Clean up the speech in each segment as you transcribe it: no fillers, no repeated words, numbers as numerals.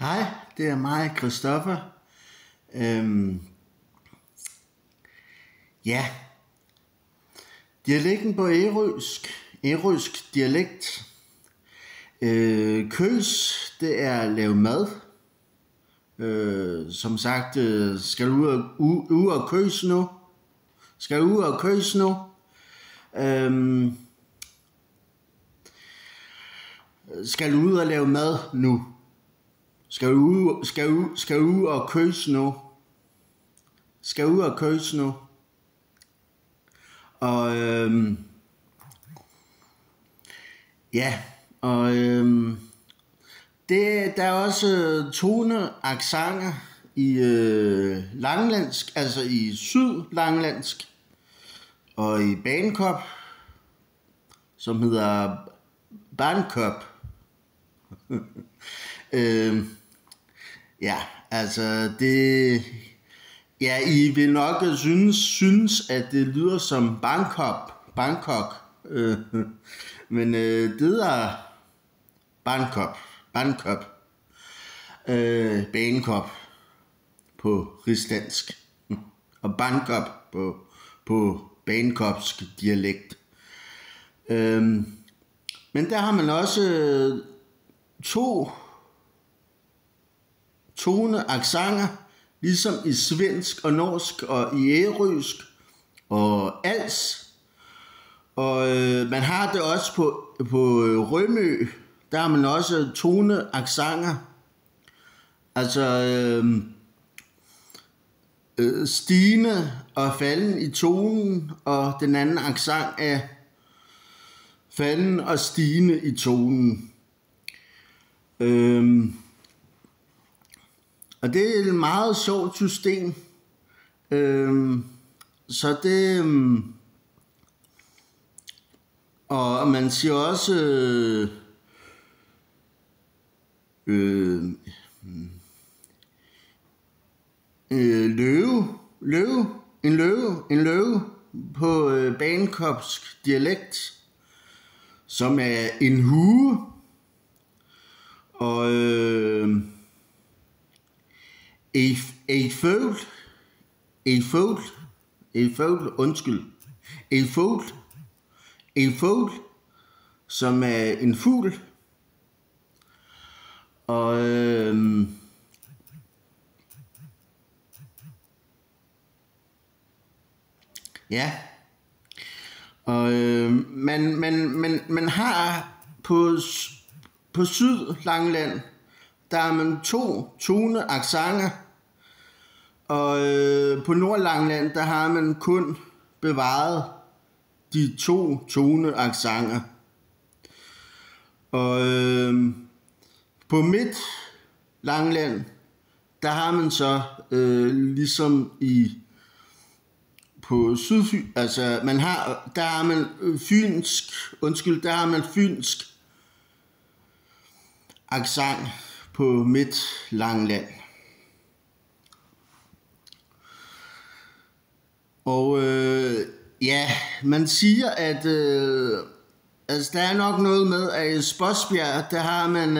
Hej, det er mig, Christoffer. Ja, dialekten på ærøsk dialekt. Køs, det er at lave mad. Som sagt, skal du ud og køs nu? Skal du ud og køs nu? Skal du ud og lave mad nu? Skal du ud og køs nu? Skal ud og køs nu? Og ja, og der er også toneaccenter i langlandsk, altså i sydlanglandsk, og i Bagenkop, som hedder Bagenkop. Ja, altså det... Ja, I vil nok synes at det lyder som Bangkok. Men det er Bagenkop. Bagenkop på rigsdansk. Og Bangkok på Bagenkopsk dialekt. Men der har man også to toneaccenter, ligesom i svensk og norsk og i ærøsk og als. Og man har det også på Rømø. Der har man også toneaccenter. Altså stigende og falden i tonen, og den anden accent er falden og stigende i tonen. Og det er et meget sjovt system. Så det... og man siger også... En løve på Bagenkopsk dialekt, som er en hue. Og et fugl, som er en fugl. Og ja, og man har på Sydlangeland, der har man to toneaccenter, og på Nordlangeland, der har man kun bevaret de to toneaccenter. Og på Midtlangeland, der har man så ligesom på Sydfyn, altså der har man fynsk accent på Midtlangeland. Og ja, man siger, at altså der er nok noget med, at i Spodsbjerg, der har man,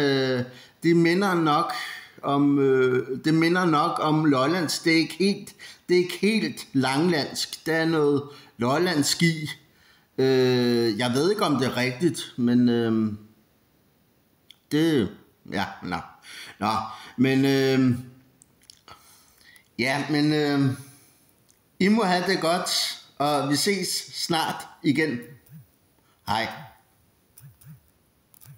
det minder nok om Lollands. Det er ikke helt langlandsk. Der er noget lollandsk i. Jeg ved ikke, om det er rigtigt, men det... Ja, nå. Men I må have det godt, og vi ses snart igen. Hej.